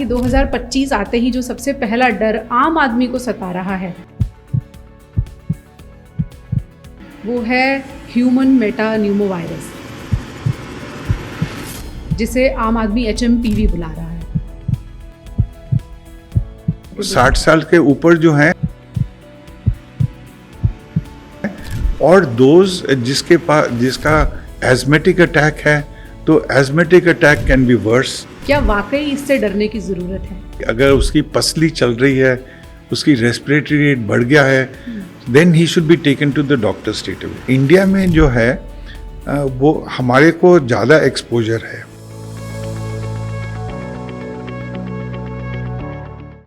कि 2025 आते ही जो सबसे पहला डर आम आदमी को सता रहा है वो है ह्यूमन मेटा न्यूमोवायरस, जिसे आम आदमी HMPV बुला रहा है। 60 साल के ऊपर जो है और दोज जिसका एज़मेटिक अटैक है, तो एज़मेटिक अटैक कैन बी वर्स। क्या वाकई इससे डरने की जरूरत है? अगर उसकी पसली चल रही है, उसकी रेस्पिरेटरी रेट बढ़ गया है, then he should be taken to the doctor straight away. India में जो है वो हमारे को ज़्यादा एक्सपोजर है।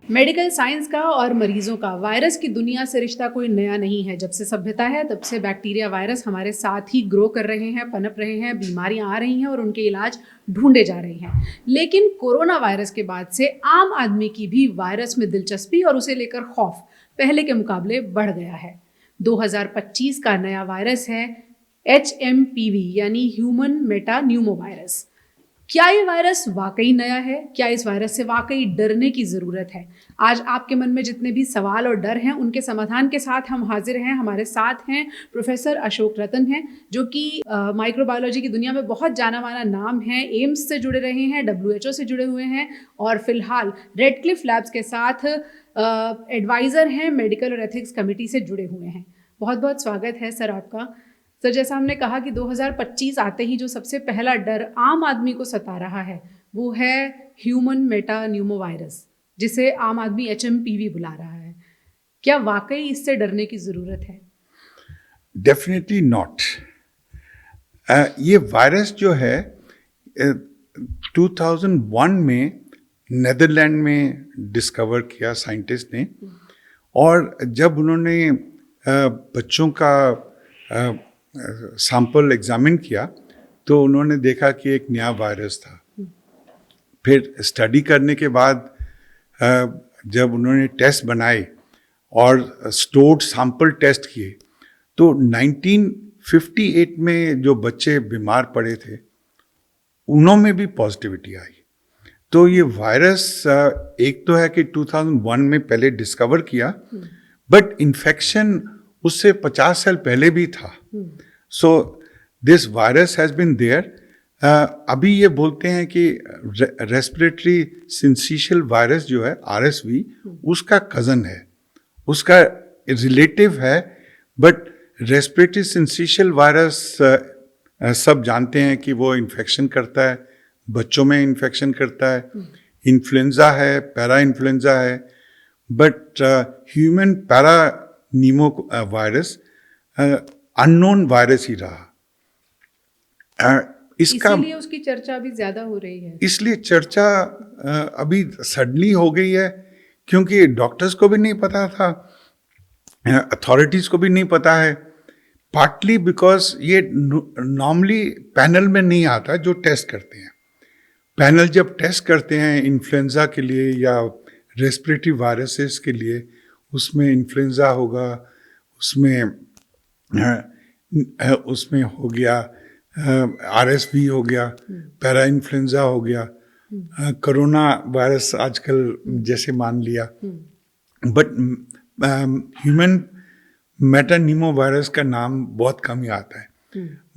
मेडिकल साइंस का और मरीजों का वायरस की दुनिया से रिश्ता कोई नया नहीं है। जब से सभ्यता है तब से बैक्टीरिया वायरस हमारे साथ ही ग्रो कर रहे हैं, पनप रहे हैं, बीमारियां आ रही हैं और उनके इलाज ढूंढे जा रहे हैं। लेकिन कोरोना वायरस के बाद से आम आदमी की भी वायरस में दिलचस्पी और उसे लेकर खौफ पहले के मुकाबले बढ़ गया है। 2025 का नया वायरस है HMPV यानी ह्यूमन मेटा न्यूमोवायरस। क्या ये वायरस वाकई नया है? क्या इस वायरस से वाकई डरने की ज़रूरत है? आज आपके मन में जितने भी सवाल और डर हैं उनके समाधान के साथ हम हाजिर हैं। हमारे साथ हैं प्रोफेसर अशोक रतन हैं, जो कि माइक्रोबायोलॉजी की दुनिया में बहुत जाना माना नाम है। एम्स से जुड़े रहे हैं, WHO से जुड़े हुए हैं और फिलहाल रेडक्लिफ लैब्स के साथ एडवाइज़र हैं, मेडिकल और एथिक्स कमेटी से जुड़े हुए हैं। बहुत बहुत स्वागत है सर आपका। सर, जैसा हमने कहा कि 2025 आते ही जो सबसे पहला डर आम आदमी को सता रहा है वो है ह्यूमन मेटा न्यूमोवायरस, जिसे आम आदमी HMPV बुला रहा है। क्या वाकई इससे डरने की ज़रूरत है? Definitely not. ये वायरस जो है 2001 में नेदरलैंड में डिस्कवर किया साइंटिस्ट ने, और जब उन्होंने बच्चों का सैंपल एग्जामिन किया तो उन्होंने देखा कि एक नया वायरस था। फिर स्टडी करने के बाद जब उन्होंने टेस्ट बनाए और स्टोर्ड सैंपल टेस्ट किए तो 1958 में जो बच्चे बीमार पड़े थे उनमें भी पॉजिटिविटी आई। तो ये वायरस एक तो है कि 2001 में पहले डिस्कवर किया, बट इन्फेक्शन उससे 50 साल पहले भी था। So this virus has been there. अभी ये बोलते हैं कि रेस्पिरेटरी सिंसिशियल वायरस जो है RSV उसका कज़न है, उसका रिलेटिव है। बट रेस्पिरेटरी सिंसिशियल वायरस सब जानते हैं कि वो इन्फेक्शन करता है, बच्चों में इन्फेक्शन करता है, इन्फ्लुएंजा है, पैरा इन्फ्लुएंजा है। But human para pneumo virus unknown virus ही रहा। इसीलिए उसकी चर्चा अभी ज्यादा हो रही है। इसलिए चर्चा अभी सडनली हो गई है, क्योंकि डॉक्टर्स को भी नहीं पता था, अथॉरिटीज को भी नहीं पता है। पार्टली बिकॉज ये नॉर्मली पैनल में नहीं आता जो टेस्ट करते हैं। पैनल जब टेस्ट करते हैं इन्फ्लुएंजा के लिए या रेस्पिरेटरी वायरसेस के लिए, उसमें इन्फ्लुएंजा होगा, उसमें हो गया RSV हो गया, पैरा इन्फ्लुएंजा हो गया, कोरोना वायरस आजकल जैसे मान लिया। But human Meta Numa virus का नाम बहुत कम ही आता है।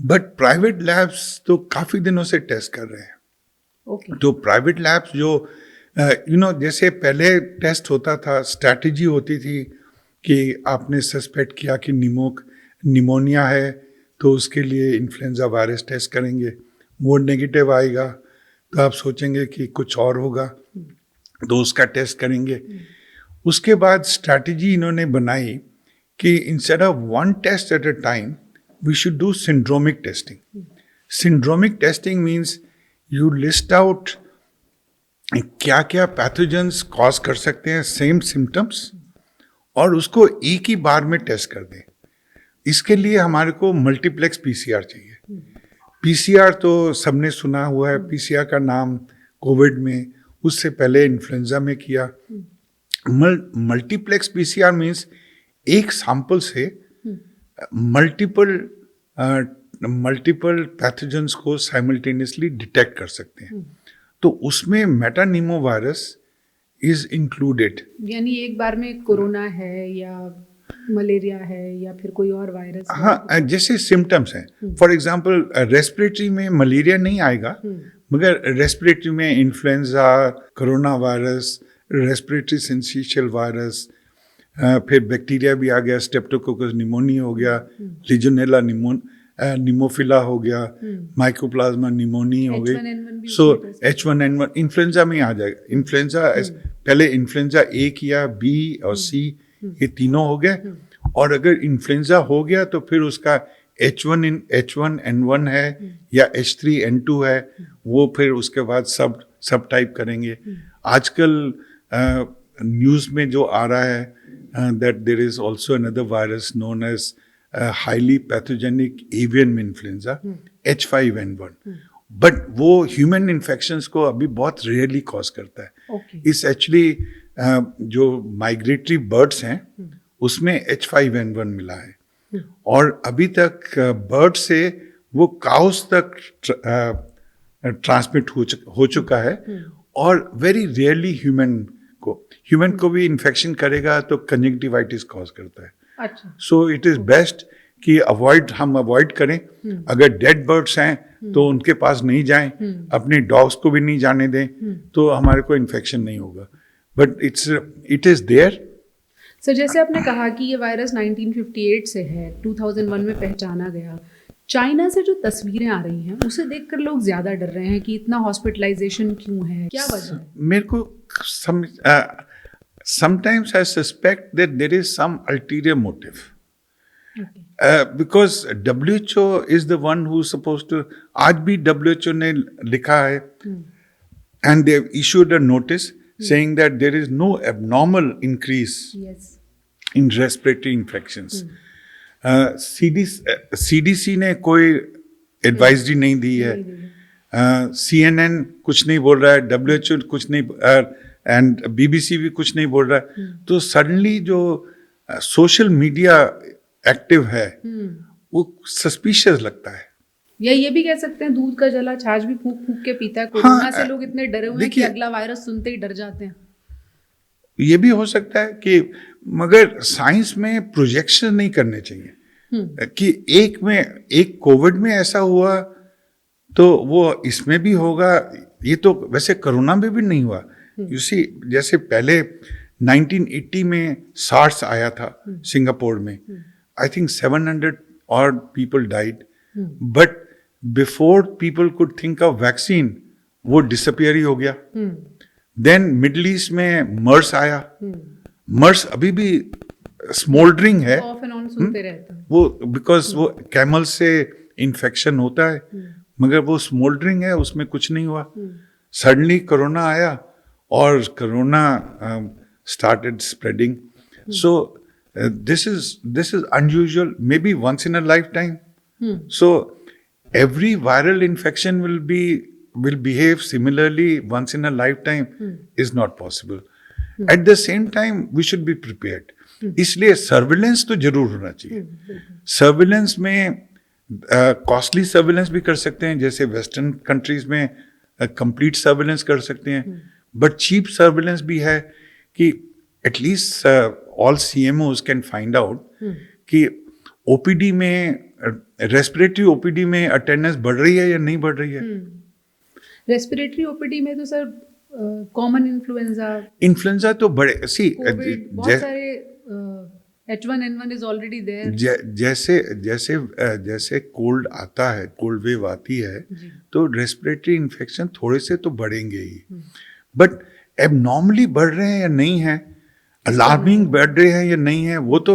बट प्राइवेट लैब्स तो काफ़ी दिनों से टेस्ट कर रहे हैं। तो प्राइवेट लैब्स जो जैसे पहले टेस्ट होता था, स्ट्रैटेजी होती थी कि आपने सस्पेक्ट किया कि निमोनिया है तो उसके लिए इन्फ्लुएंजा वायरस टेस्ट करेंगे, वो नेगेटिव आएगा तो आप सोचेंगे कि कुछ और होगा तो उसका टेस्ट करेंगे। उसके बाद स्ट्रैटेजी इन्होंने बनाई कि instead of one test at a time we should do syndromic testing. Syndromic testing means you list out क्या क्या पैथोजेंस कॉज कर सकते हैं सेम सिम्टम्स, और उसको एक ही बार में टेस्ट कर दें। इसके लिए हमारे को मल्टीप्लेक्स PCR चाहिए। PCR तो सबने सुना हुआ है, PCR का नाम कोविड में, उससे पहले इन्फ्लुएंजा में किया। मल्टीप्लेक्स PCR मीन्स एक सैंपल से मल्टीपल पैथोजेंस को साइमल्टेनियसली डिटेक्ट कर सकते हैं। तो उसमें Meta Numa virus is included. यानी एक बार में कोरोना है या मलेरिया है या फिर कोई और वायरस है? हाँ, जैसे सिम्टम्स हैं, फॉर एग्जांपल रेस्पिरेटरी में मलेरिया नहीं आएगा, मगर रेस्पिरेटरी में influenza, corona virus, respiratory syncytial virus, फिर बैक्टीरिया भी आ गया, स्ट्रेप्टोकोकस निमोनी हो गया, लिजोनेला निमोफिला हो गया, माइकोप्लाज्मा निमोनी हो गई, सो H1N1 इन्फ्लुएंजा में आ जाएगा. इन्फ्लुएंजा पहले इन्फ्लुएंजा ए किया, बी और सी, ये तीनों हो गए. और अगर इन्फ्लुएंजा हो गया तो फिर उसका H1N1 है या H3N2 है, वो फिर उसके बाद सब टाइप करेंगे. आजकल न्यूज़ में जो आ रहा है that there is also another virus known as highly pathogenic avian influenza, H5N1. But वो ह्यूमन इन्फेक्शंस को अभी बहुत रेयरली कॉज करता है. इस एक्चुअली जो माइग्रेटरी बर्ड्स हैं उसमें H5N1 मिला है, और अभी तक बर्ड से वो काउस तक ट्रांसमिट हो चुका है, और वेरी रेयरली ह्यूमन को भी इन्फेक्शन करेगा तो कंजंक्टिवाइटिस कॉज करता है. अच्छा. सो इट इज बेस्ट कि हम अवॉइड करें. अगर डेड बर्ड्स हैं तो उनके पास नहीं जाएं, अपने डॉग्स को भी नहीं जाने दें, तो हमारे को इन्फेक्शन नहीं होगा. But it is there. Sir, जैसे आपने कहा कि ये वायरस 1958 से है, 2001 में पहचाना गया. चाइना से जो तस्वीरें आ रही हैं उसे देखकर लोग ज्यादा डर रहे हैं कि इतना हॉस्पिटलाइजेशन क्यों है, क्या वजह है? मेरे को sometimes I suspect that there is some ulterior motive. Because WHO is the one who's supposed to. आज भी WHO ने लिखा है, and they have issued a notice saying that there is no abnormal increase in respiratory infections. CDC ने कोई advisory नहीं दी है, CNN कुछ नहीं बोल रहा है, WHO कुछ नहीं, एंड BBC भी कुछ नहीं बोल रहा है. तो सडनली जो सोशल मीडिया एक्टिव है वो सस्पिशियस लगता है. या ये भी कह सकते हैं दूध का जला छाछ भी फूंक फूंक के पीता है. कोरोना से लोग इतने डरे हुए हैं कि अगला वायरस सुनते ही डर जाते हैं. ये भी हो सकता है कि, मगर साइंस में प्रोजेक्शन नहीं करने चाहिए कि एक कोविड में ऐसा हुआ तो वो इसमें भी होगा. ये तो वैसे कोरोना में भी नहीं हुआ. यू सी, जैसे पहले 1980 में सार्स आया था सिंगापुर में, आई थिंक 700 और people died, but before people could think of vaccine वो डिसअपियर ही हो गया. देन मिडल ईस्ट में मर्स आया. मर्स अभी भी स्मोल्डरिंग है, ऑफ एंड ऑन सुनते रहते हैं वो, बिकॉज वो कैमल से इन्फेक्शन होता है, मगर वो स्मोल्डरिंग है, उसमें कुछ नहीं हुआ. सडनली कोरोना आया और corona started spreading. So this is unusual, maybe once in a lifetime. So every viral infection will behave similarly once in a lifetime is not possible. At the same time we should be prepared. इसलिए surveillance तो जरूर होना चाहिए. Surveillance में costly surveillance भी कर सकते हैं, जैसे वेस्टर्न कंट्रीज में कंप्लीट सर्विलेंस कर सकते हैं, बट चीप सर्विलेंस भी है कि at least all CMOs can find out कि OPD में, रेस्पिरेटरी OPD में अटेंडेंस बढ़ रही है या नहीं बढ़ रही है. रेस्पिरेटरी OPD में तो सर कॉमन इन्फ्लुएंजा तो बड़े बहुत सारे H1N1 is already there. जैसे कोल्ड आता है, कोल्ड वेव आती है, तो रेस्पिरेटरी इन्फेक्शन थोड़े से तो बढ़ेंगे ही, बट एबनॉर्मली बढ़ रहे हैं या नहीं है, अलार्मिंग बढ़ रहे हैं या नहीं है, वो तो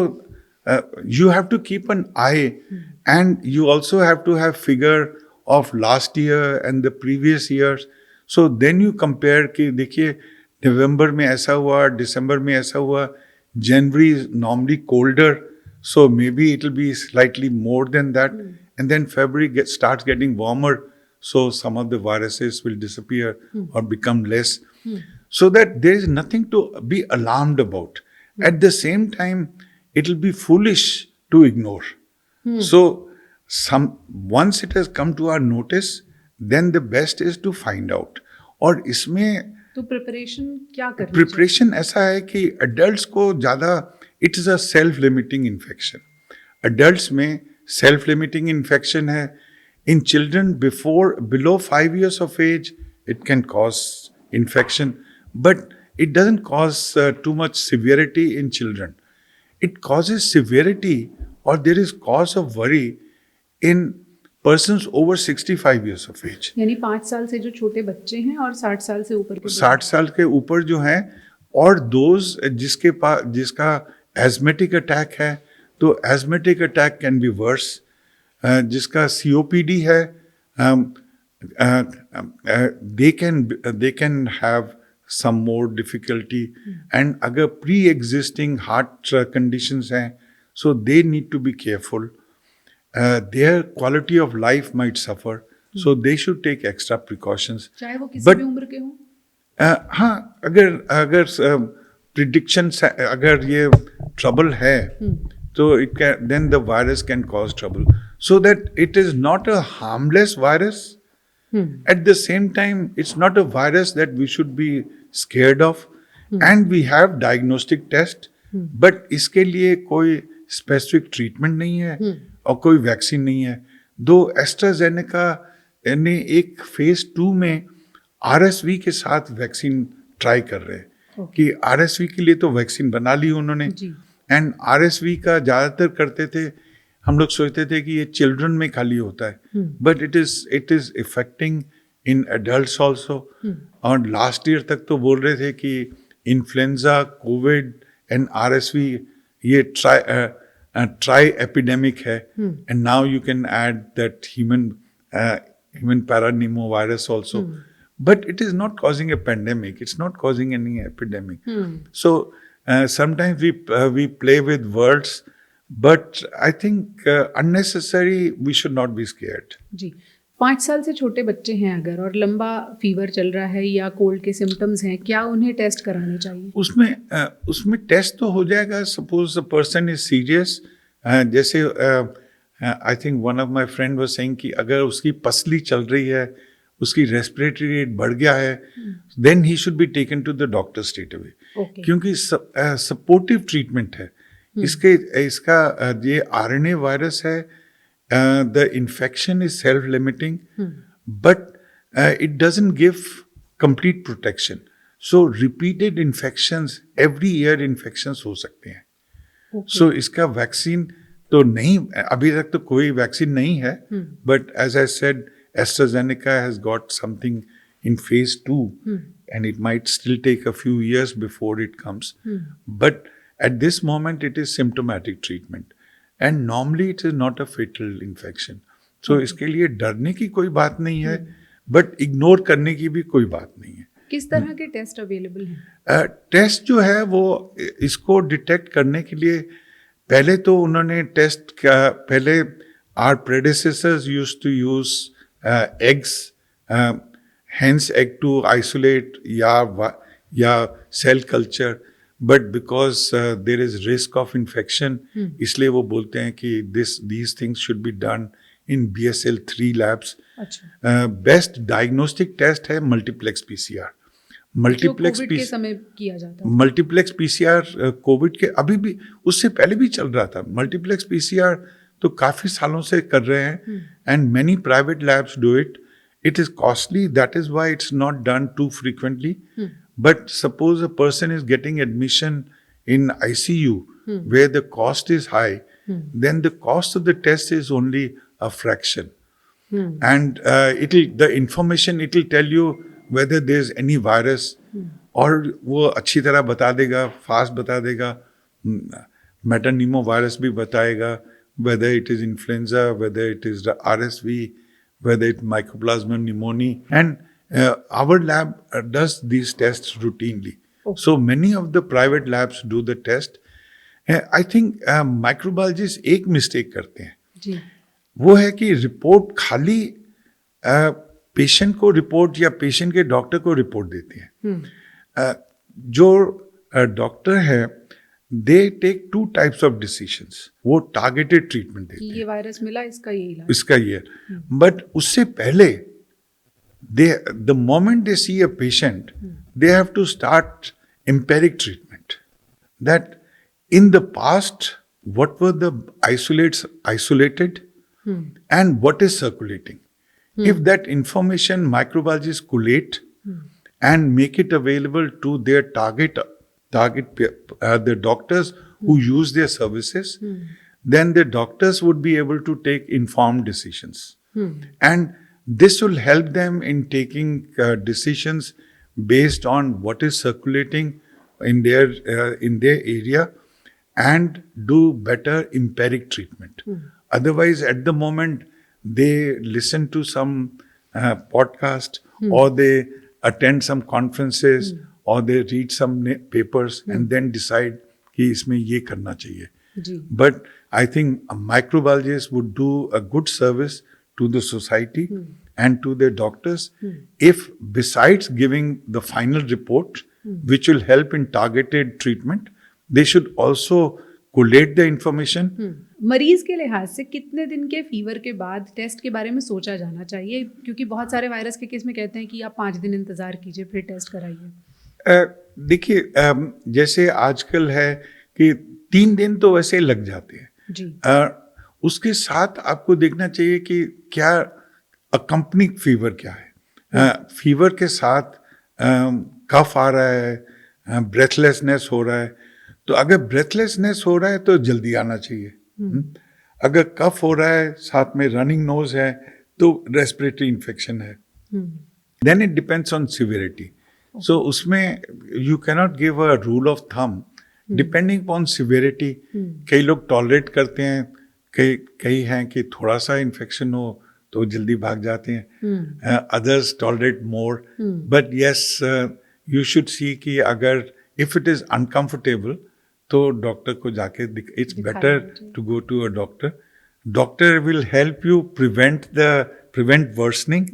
you have to keep an eye, and you also have to have figure of last year and the previous years. So then you compare कि देखिए नवंबर में ऐसा हुआ, दिसंबर में ऐसा हुआ, January is normally colder, so maybe it will be slightly more than that, and then February starts getting warmer, so some of the viruses will disappear or become less, so that there is nothing to be alarmed about. At the same time, it will be foolish to ignore. So once it has come to our notice, then the best is to find out. और इसमें तो preparation क्या करनी चाहिए? Preparation ऐसा है कि adults को ज़्यादा, it is a self limiting infection. Adults में सेल्फ लिमिटिंग इन्फेक्शन है. In children below 5 years of age, it can cause infection, but it doesn't cause too much severity in children. It causes severity, or there is cause of worry in persons over 65 years of age. यानी 5 साल से जो छोटे बच्चे हैं और 60 साल से ऊपर के 60 साल के ऊपर जो हैं, और दोज जिसका एजमेटिक अटैक है, तो asthmatic attack can be worse. जिसका COPD है, they can have some more difficulty. And अगर प्री एग्जिस्टिंग हार्ट कंडीशंस हैं, so they need to be careful. their quality of life might suffer, so they should take extra precautions. चाहे वो किसी भी उम्र के हों. हाँ, अगर प्रिडिक्शन अगर ये ट्रबल है, तो it can, then the virus can cause trouble, so that it is not a harmless virus. At the same time, it's not a virus that we should be scared of. And we have diagnostic test, but इसके लिए कोई specific treatment नहीं है और कोई vaccine नहीं है. दो एस्ट्राजेनेका ने एक फेज 2 में RSV के साथ वैक्सीन ट्राई कर रहे हैं कि RSV के लिए तो वैक्सीन बना ली उन्होंने. एंड RSV का ज़्यादातर करते थे, हम लोग सोचते थे कि ये चिल्ड्रन में खाली होता है, but it is affecting in adults also. और लास्ट ईयर तक तो बोल रहे थे कि इन्फ्लुएंजा, कोविड एंड RSV ये ट्राई एपिडेमिक है. And now you can add that human paranemovirus also. But it is not causing a pandemic. It's not causing any epidemic. So sometimes we play with words, but I think unnecessary, we should not be scared. जी. 5 साल से छोटे बच्चे हैं अगर, और लंबा fever चल रहा है या कोल्ड के सिम्टम्स हैं, क्या उन्हें टेस्ट कराने चाहिए? उसमें टेस्ट तो हो जाएगा. Suppose the person is serious, जैसे I think one of my friend was saying कि अगर उसकी पसली चल रही है, उसकी रेस्पिरेटरी रेट बढ़ गया है, then he should be taken to the doctor straight away. क्योंकि सपोर्टिव ट्रीटमेंट है. इसका ये RNA वायरस है. The infection is self-limiting, but it doesn't give complete protection. So repeated infections, every year infections हो सकते हैं. So इसका vaccine तो नहीं, अभी तक तो कोई वैक्सीन नहीं है. But as I said, AstraZeneca has got something in phase 2, and it might still take a few years before it comes. But at this moment, it is symptomatic treatment. And normally it is not a fatal infection. So इसके लिए डरने की कोई बात नहीं है, but ignore करने की भी कोई बात नहीं है. किस तरह के टेस्ट अवेलेबल हैं? टेस्ट जो है वो इसको डिटेक्ट करने के लिए पहले तो उन्होंने टेस्ट का, पहले our predecessors used to use eggs, hence egg to isolate या cell culture. But because there is risk of infection, इसलिए वो बोलते हैं कि these things should be done in BSL 3 labs. Best diagnostic test है multiplex PCR. Multiplex के समय किया जाता है. मल्टीप्लेक्स PCR कोविड के अभी भी, उससे पहले भी चल रहा था. मल्टीप्लेक्स PCR तो काफ़ी सालों से कर रहे हैं, and many private labs do it. It is costly, that is why it's not done too frequently. But suppose a person is getting admission in ICU where the cost is high, then the cost of the test is only a fraction. And the information, it will tell you whether there's any virus, और वो अच्छी तरह बता देगा, fast बता देगा. मेटानीमो virus भी बताएगा, whether it is influenza, whether it is the RSV, whether it's Mycoplasma pneumoniae. And our lab does these tests routinely. So many of the private labs do the test. I think microbiologists एक mistake करते हैं. वो है कि report खाली patient को report या patient के डॉक्टर को रिपोर्ट देते हैं. जो डॉक्टर है, they take 2 types of decisions. वो टारगेटेड ट्रीटमेंट देते हैं. ये वायरस मिला, इसका ये इलाज, इसका ये. बट उससे पहले the moment they see a patient, they have to start empiric treatment. That in the past, what were the isolated and what is circulating? If that information microbiologists collate and make it available to their target the doctors who use their services, then the doctors would be able to take informed decisions. And this will help them in taking decisions based on what is circulating in their area and do better empiric treatment. Otherwise, at the moment, they listen to some podcast or they attend some conferences or they read some papers and then decide कि इसमें ये करना चाहिए. But I think a microbiologist would do a good service to the society and to their doctors if, besides giving the final report, which will help in targeted treatment, they should also collate the information. मरीज के लिहाज से कितने दिन के fever के बाद test के बारे में सोचा जाना चाहिए? क्योंकि बहुत सारे वायरस के केस में कहते हैं कि आप 5 दिन इंतजार कीजिए फिर टेस्ट कराइए. देखिए, जैसे आजकल है कि 3 दिन तो वैसे लग जाते हैं जी. उसके साथ आपको देखना चाहिए कि क्या अकम्पनिंग फीवर क्या है. फीवर के साथ कफ आ रहा है, ब्रेथलेसनेस हो रहा है. तो अगर ब्रेथलेसनेस हो रहा है तो जल्दी आना चाहिए. अगर कफ हो रहा है, साथ में रनिंग नोज है, तो रेस्पिरेटरी इन्फेक्शन है. Then it depends on severity. So उसमें you cannot give a rule of thumb depending upon severity. कई लोग टॉलरेट करते हैं, कई हैं कि थोड़ा सा इन्फेक्शन हो तो जल्दी भाग जाते हैं. Others tolerate more. But yes, you should see कि अगर इफ इट इज अनकंफर्टेबल तो डॉक्टर को जाके it's better to go to a doctor. Doctor will help you prevent worsening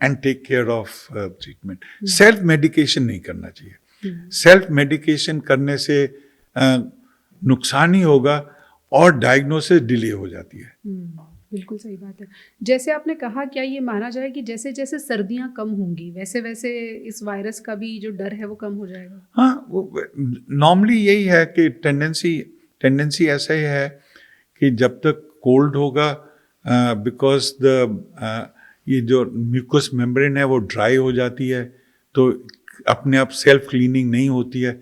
and take care of treatment. Self medication नहीं करना चाहिए. Self medication करने से नुकसान ही होगा और डायग्नोसिस डिले हो जाती है. बिल्कुल सही बात है. जैसे आपने कहा, क्या ये माना जाए कि जैसे जैसे सर्दियां कम होंगी वैसे वैसे इस वायरस का भी जो डर है वो कम हो जाएगा? हाँ, नॉर्मली यही है कि टेंडेंसी ऐसा ही है कि जब तक कोल्ड होगा, बिकॉज ये जो म्यूकस मेम्ब्रेन है वो ड्राई हो जाती है, तो अपने आप सेल्फ क्लीनिंग नहीं होती है.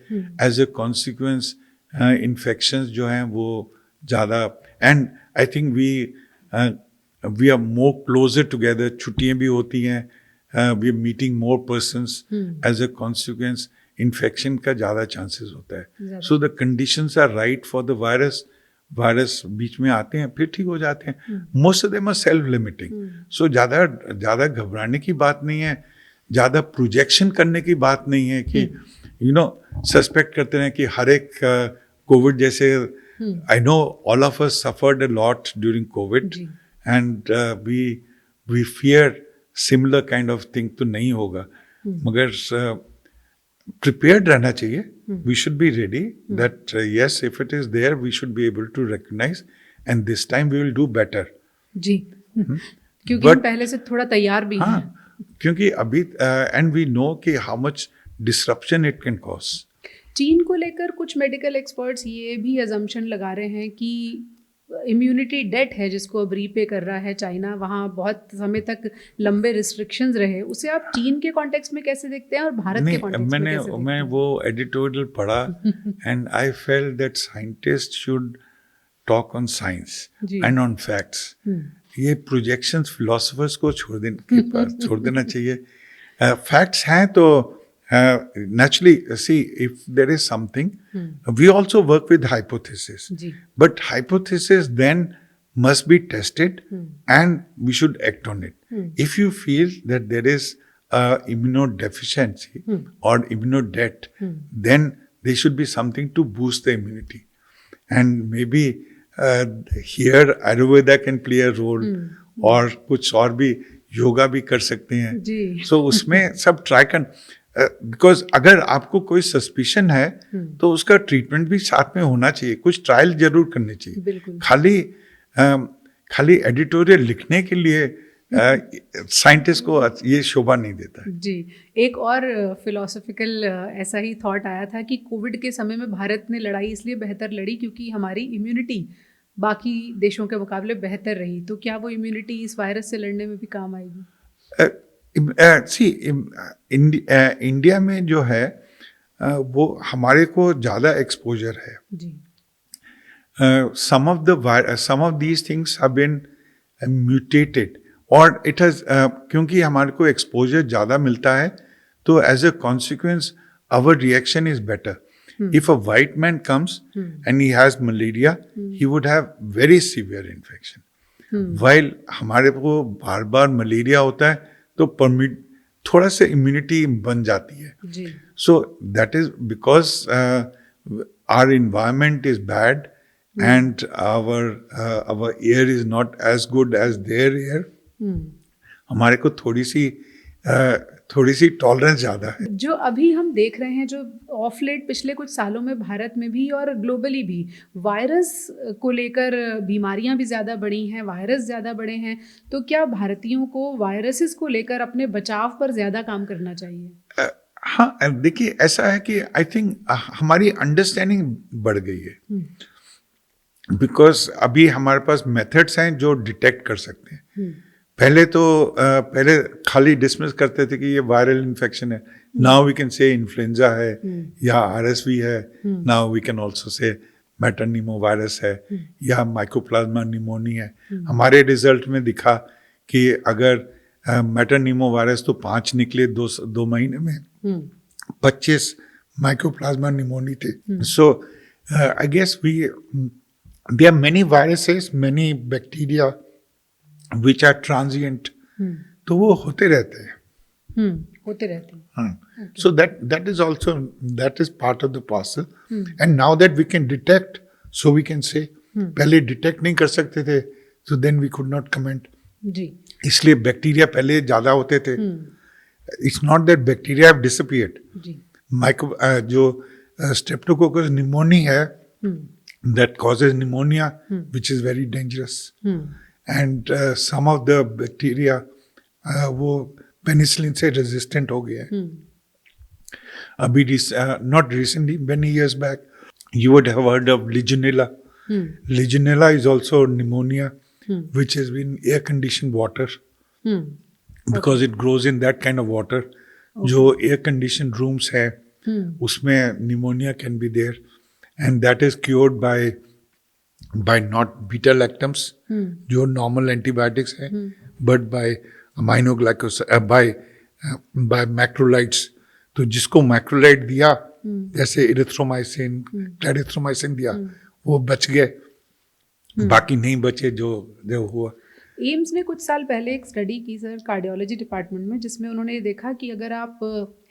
एज ए कॉन्सिक्वेंस इन्फेक्शंस जो हैं वो ज़्यादा. And I think we are more closer together. छुट्टियाँ भी होती हैं, we are meeting more persons. As a consequence infection का ज़्यादा चांसेस होता है. So the conditions are right for the virus बीच में आते हैं फिर ठीक हो जाते हैं. Most of them are self limiting. So ज़्यादा घबराने की बात नहीं है, ज़्यादा प्रोजेक्शन करने की बात नहीं है कि सस्पेक्ट करते हैं कि हर एक कोविड जैसे. I know all of us suffered a lot during COVID and we fear similar kind of thing तो नहीं होगा. मगर prepared रहना चाहिए. We should be ready that yes, if it is there, we should be able to recognize and this time we will do better. जी. क्योंकि हम पहले से थोड़ा तैयार भी हैं. क्योंकि अभी and we know कि how much disruption it can cause. चीन को लेकर कुछ मेडिकल एक्सपर्ट्स ये भी अजम्पशन लगा रहे हैं कि इम्यूनिटी डेट है जिसको अब रीपे कर रहा है चाइना. वहाँ बहुत समय तक लंबे रिस्ट्रिक्शंस रहे. उसे आप चीन के कॉन्टेक्स्ट में कैसे देखते हैं और भारत के कॉन्टेक्स्ट में कैसे देखते हैं? मैं वो एडिटोरियल पढ़ा and I felt that scientist should talk on science and on facts. ये प्रोजेक्शंस फिलोसोफर्स को छोड़ देना चाहिए. फैक्ट्स हैं तो naturally, see, if there is something, we also work with hypothesis. But hypothesis then must be tested and we should act on it. If you feel that there is immunodeficiency or immunodebt, then there should be something to boost the immunity. And maybe here Ayurveda can play a role और कुछ और भी योगा भी कर सकते हैं. So उसमें सब try कर. बिकॉज अगर आपको कोई सस्पिशन है तो उसका ट्रीटमेंट भी साथ में होना चाहिए. कुछ ट्रायल जरूर करने चाहिए. खाली एडिटोरियल लिखने के लिए साइंटिस्ट को ये शोभा नहीं देता है। जी, एक और फिलोसॉफिकल ऐसा ही थॉट आया था कि कोविड के समय में भारत ने लड़ाई इसलिए बेहतर लड़ी क्योंकि हमारी इम्यूनिटी बाकी देशों के मुकाबले बेहतर रही। तो क्या वो इम्यूनिटी इस वायरस से लड़ने में भी काम आएगी? इंडिया में जो है वो हमारे को ज़्यादा एक्सपोजर है। जी, some of these things have been mutated और it has क्योंकि हमारे को एक्सपोजर ज़्यादा मिलता है तो as a consequence our reaction is better. If a white man comes and he has malaria, he would have very severe infection. While हमारे को बार बार मलेरिया होता है तो थोड़ा सा इम्यूनिटी बन जाती है। जी, So that is because our environment is bad and our air is not as good as their air. हमारे को थोड़ी सी टॉलरेंस ज़्यादा है। जो अभी हम देख रहे हैं, जो ऑफ लेट पिछले कुछ सालों में भारत में भी और ग्लोबली भी वायरस को लेकर बीमारियां भी ज़्यादा बढ़ी हैं, वायरस ज़्यादा बढ़े हैं, तो क्या भारतीयों को वायरसेस को लेकर अपने बचाव पर ज़्यादा काम करना चाहिए? हाँ, देखिए ऐसा है कि आई थिंक हमारी अंडरस्टैंडिंग बढ़ गई है बिकॉज अभी हमारे पास मेथड्स हैं जो डिटेक्ट कर सकते हैं। पहले खाली डिसमिस करते थे कि ये वायरल इन्फेक्शन है। Now we can say influenza है या आरएसवी है। Now we can also say मेटानीमो virus है या माइकोप्लाज्मा निमोनिया है। हमारे रिजल्ट में दिखा कि अगर मेटानीमो वायरस तो 5 निकले 2 महीने में 25 माइकोप्लाज्मा निमोनी थे। So I guess there are many viruses, many bacteria which are transient. तो वो होते रहते हैं। होते रहते हैं। हाँ, so that is part of the parcel. And now that we can detect, so we can say, पहले डिटेक्ट नहीं कर सकते थे, so then we could not comment. जी, इसलिए बैक्टीरिया पहले ज्यादा होते थे। It's not that bacteria have disappeared. जी, जो स्ट्रेप्टोकोकस निमोनी है, that causes pneumonia, which is very dangerous. And some of the bacteria वो penicillin से resistant हो गए हैं। अभी not recently, many years back, you would have heard of Legionella. Legionella is also pneumonia, which has been air-conditioned water, because it grows in that kind of water. जो air-conditioned rooms है, उसमें pneumonia can be there. And that is cured by not beta lactams, जो normal antibiotics है, but by by macrolides. तो जिसको macrolide दिया, जैसे erythromycin, clarithromycin दिया, वो बच गए, बाकी नहीं बचे जो हुआ। एम्स ने कुछ साल पहले एक स्टडी की सर कार्डियोलॉजी डिपार्टमेंट में, जिसमें उन्होंने ये देखा कि अगर आप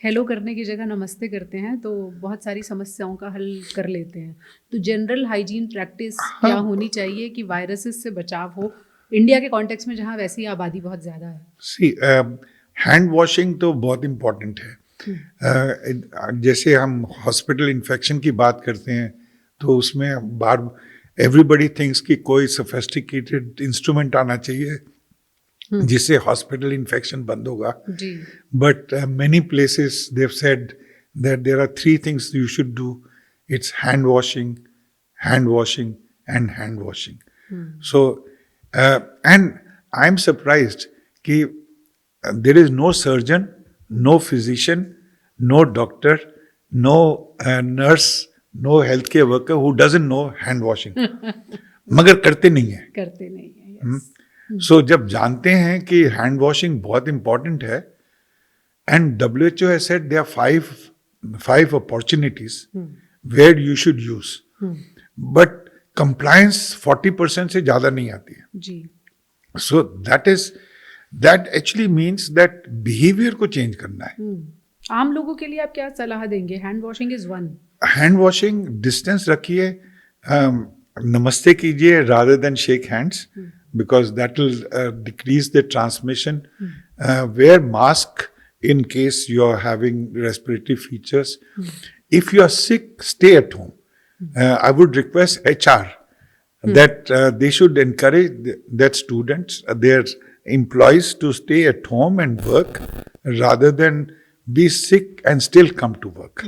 हेलो करने की जगह नमस्ते करते हैं तो बहुत सारी समस्याओं का हल कर लेते हैं। तो जनरल हाइजीन प्रैक्टिस क्या होनी चाहिए कि वायरसेस से बचाव हो इंडिया के कॉन्टेक्स्ट में जहाँ वैसी आबादी बहुत ज़्यादा है? सी हैंड वॉशिंग तो बहुत इम्पोर्टेंट है। जैसे हम हॉस्पिटल इन्फेक्शन की बात करते हैं तो उसमें बार एवरीबडी थिंक्स कि कोई सोफिस्टिकेटेड इंस्ट्रूमेंट आना चाहिए जिससे हॉस्पिटल इन्फेक्शन बंद होगा। But many places they have said that there are 3 things you should do. It's hand washing and hand washing. So and I am surprised कि there is no surgeon, no physician, no doctor, no nurse, no health care worker who doesn't know hand washing, मगर करते नहीं है। सो जब जानते हैं कि हैंड वॉशिंग बहुत इंपॉर्टेंट है, and WHO has said there are five opportunities where you should use, but compliance 40% से ज्यादा नहीं आती है जी। So that actually means that behavior को चेंज करना है। आम लोगों के लिए आप क्या सलाह देंगे? Hand washing is one. Hand washing, distance रखिए, नमस्ते कीजिए rather than shake hands, because that will decrease the transmission. Wear mask in case you are having respiratory features. If you are sick, stay at home. I would request HR that they should encourage that students, their employees to stay at home and work rather than be sick and still come to work.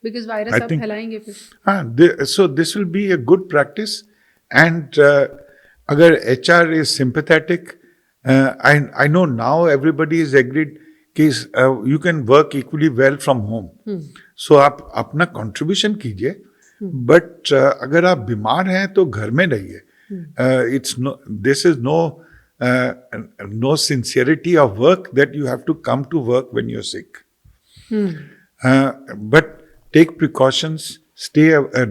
Because virus I आप think- फैलाएंगे फिर. So this will be a good practice, and agar HR is sympathetic, I know now everybody is agreed कि you can work equally well from home. So आप अपना contribution कीजिए, but अगर आप बीमार हैं तो घर में रहिए. This is no sincerity of work that you have to come to work when you're sick. But take precautions,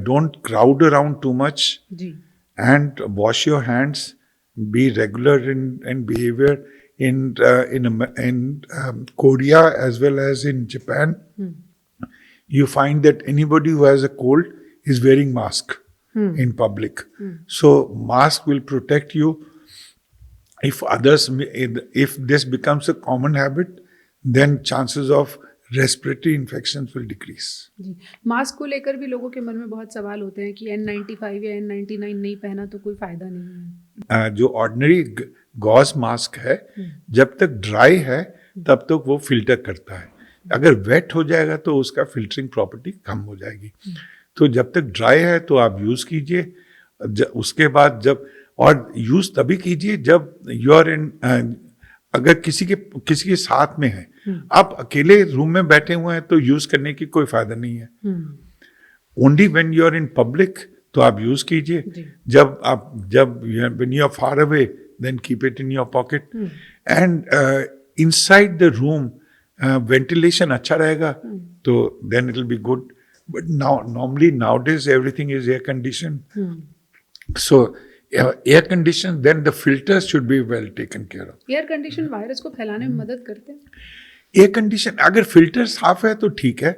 don't crowd around too much, जी. and wash your hands. Be regular in behavior. In Korea as well as in Japan, you find that anybody who has a cold is wearing mask in public. So mask will protect you. If this becomes a common habit, then chances of respiratory infections will decrease. जी. Mask को लेकर भी लोगों के मन में बहुत सवाल होते हैं कि N95 या N99 नहीं पहना तो कोई फायदा नहीं है. जो ऑर्डिनरी गॉज मास्क है, जब तक ड्राई है तब तक वो फिल्टर करता है. अगर वेट हो जाएगा तो उसका फिल्टरिंग प्रॉपर्टी कम हो जाएगी. तो जब तक ड्राई है तो आप यूज कीजिए. उसके बाद और यूज तभी कीजिए जब यू आर इन, अगर किसी के साथ में है. आप अकेले रूम में बैठे हुए हैं तो यूज करने की कोई फायदा नहीं है. Only when you are in public तो आप यूज कीजिए. when you are far away, then keep it in your pocket. And inside the room ventilation अच्छा रहेगा तो then it will be good. But normally nowadays everything is air conditioned. So air conditioned, then the filters should be well taken care of. Air condition virus को फैलाने में मदद करते हैं. Air condition अगर फिल्टर साफ है तो ठीक है.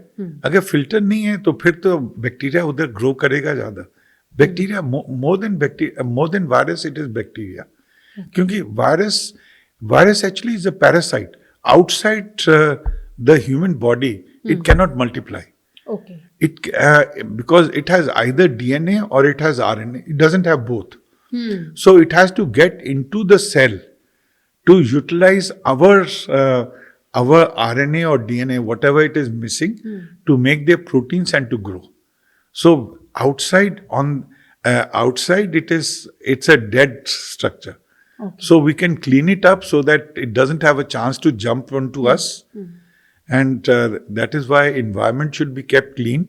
अगर फिल्टर नहीं है तो फिर तो बैक्टीरिया उधर ग्रो करेगा ज्यादा. Bacteria more than virus it is bacteria. क्योंकि virus actually is a parasite outside the human body. It can not multiply. Okay. Because it has either DNA or it has RNA. It doesn't have both. So it has to get into the cell to utilize our RNA or DNA, whatever it is missing, to make their proteins and to grow. So outside it's a dead structure. Okay. So we can clean it up so that it doesn't have a chance to jump onto us. And that is why environment should be kept clean.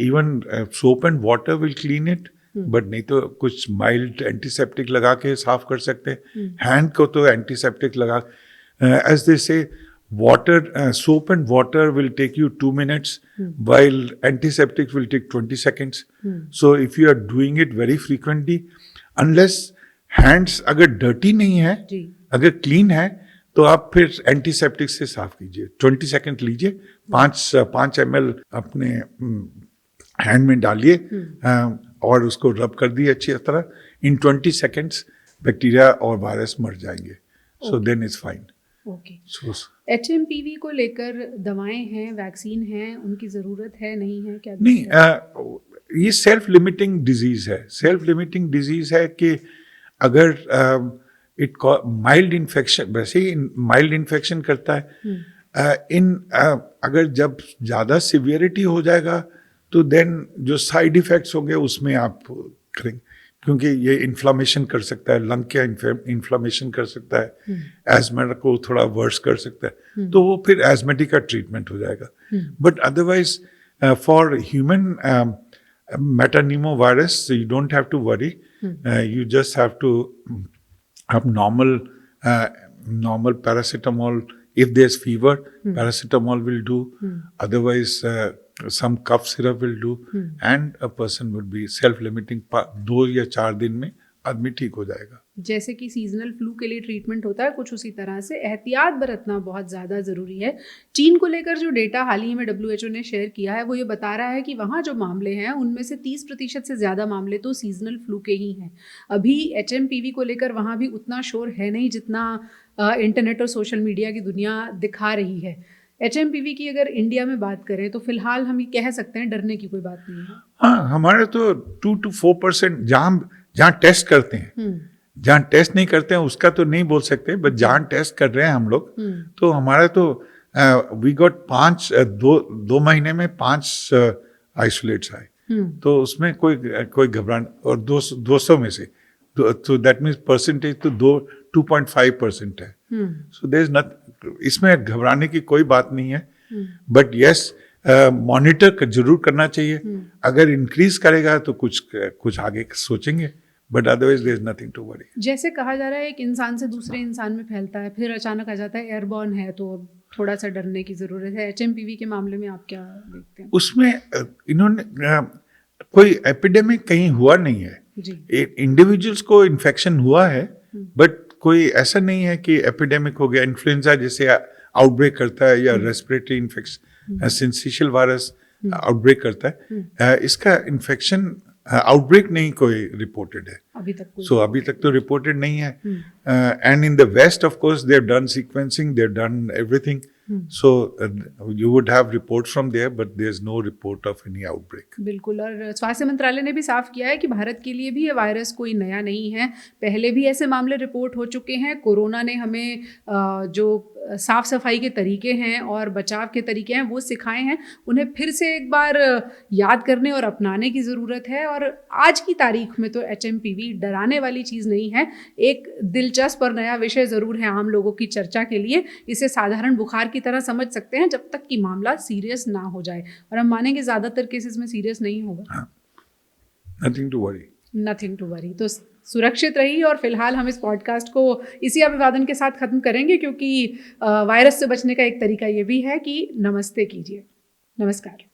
Even soap and water will clean it, but नहीं तो कुछ mild antiseptic लगा के साफ कर सकते हैं. Hand को तो antiseptic लगा. As they say, soap and water will take you 2 minutes, while antiseptics will take 20 seconds. So if you are doing it very frequently, unless hands अगर dirty नहीं है, अगर clean है, तो आप फिर एंटीसेप्टिक से साफ कीजिए. 20 सेकंड लीजिए, 5 ml अपने हैंड में डालिए और उसको रब कर दिए अच्छी तरह. इन 20 सेकंड्स बैक्टीरिया और वायरस मर जाएंगे. So then it's fine. Okay. HMPV को लेकर दवाएं हैं, वैक्सीन हैं, उनकी जरूरत है नहीं है क्या? नहीं, ये सेल्फ लिमिटिंग डिजीज है. सेल्फ लिमिटिंग डिजीज है कि अगर माइल्ड इन्फेक्शन, वैसे ही माइल्ड इन्फेक्शन करता है. अगर जब ज़्यादा सिवियरिटी हो जाएगा तो देन जो साइड इफ़ेक्ट्स होंगे उसमें आप करेंगे. क्योंकि ये इन्फ्लामेशन कर सकता है, लंग का इन्फ्लामेशन कर सकता है, एजमा को थोड़ा वर्स कर सकता है. तो वो फिर एजमेटिक का ट्रीटमेंट हो जाएगा. But otherwise for human metapneumo virus you don't have to worry. You just have to have normal paracetamol. If there's fever, paracetamol will do. Otherwise, some cough syrup will do. And a person would be self-limiting. 2 या 4 दिन में आदमी ठीक हो जाएगा. जैसे कि seasonal flu के लिए ट्रीटमेंट होता है, कुछ उसी तरह से एहतियात बरतना बहुत ज़्यादा ज़रूरी है. चीन को लेकर जो डेटा हाल ही में WHO ने शेयर किया है वो ये बता रहा है कि वहाँ जो मामले हैं उनमें से 30% से ज़्यादा मामले तो सीजनल फ्लू के ही हैं. अभी HMPV को लेकर वहाँ भी उतना शोर है नहीं जितना इंटरनेट और सोशल मीडिया की दुनिया दिखा रही है. HMPV की अगर इंडिया में बात करें तो फिलहाल हम ये कह सकते हैं डरने की कोई बात नहीं है. हाँ, हमारे तो 2 to 4% जहाँ टेस्ट करते हैं जहाँ टेस्ट नहीं करते हैं उसका तो नहीं बोल सकते, बट जहाँ टेस्ट कर रहे हैं हम लोग, तो हमारा तो वी गॉट 2 महीने में 5 आइसोलेट्स आए। तो उसमें कोई घबराने, और 200 में से तो दैट मीन्स परसेंटेज तो 2.5% है। सो देयर इज नॉट, इसमें घबराने की कोई बात नहीं है, बट यस मॉनिटर जरूर करना चाहिए। अगर इंक्रीज करेगा तो कुछ आगे सोचेंगे, but otherwise there is nothing to worry. जैसे कहा जा रहा है एक इंसान से दूसरे इंसान में फैलता है, फिर अचानक आ जाता है एयरबॉर्न है, तो थोड़ा सा डरने की जरूरत है। HMPV के मामले में आप क्या देखते हैं? उसमें इन्होंने कोई एपिडेमिक कहीं हुआ नहीं है। इंडिविजुअल्स को इन्फेक्शन हुआ है, बट कोई ऐसा नहीं है कि एपिडेमिक हो गया। इन्फ्लुएंजा जैसे आउटब्रेक करता है, या respiratory infection syncytial virus outbreak करता है, इसका इन्फेक्शन आउटब्रेक नहीं कोई रिपोर्टेड है अभी तक। अभी तक तो रिपोर्टेड नहीं है। And in the west of course they have done sequencing, they have done everything, so you would have reports from there, but there's no report of any outbreak. बिल्कुल, और स्वास्थ्य मंत्रालय ने भी साफ किया है कि भारत के लिए भी ये वायरस कोई नया नहीं है। पहले भी ऐसे मामले रिपोर्ट हो चुके हैं। कोरोना ने हमें जो साफ सफाई के तरीके हैं और बचाव के तरीके हैं वो सिखाए हैं, उन्हें फिर से एक बार याद करने और अपनाने की ज़रूरत है। और आज की तारीख में तो HMPV डराने वाली चीज़ नहीं है, एक दिलचस्प और नया विषय ज़रूर है आम लोगों की चर्चा के लिए। इसे साधारण बुखार की तरह समझ सकते हैं जब तक कि मामला सीरियस ना हो जाए, और हम मानेंगे ज़्यादातर केसेस में सीरियस नहीं होगा। Nothing to worry. तो सुरक्षित रहिए, और फिलहाल हम इस पॉडकास्ट को इसी अभिवादन के साथ ख़त्म करेंगे, क्योंकि वायरस से बचने का एक तरीका ये भी है कि नमस्ते कीजिए। नमस्कार।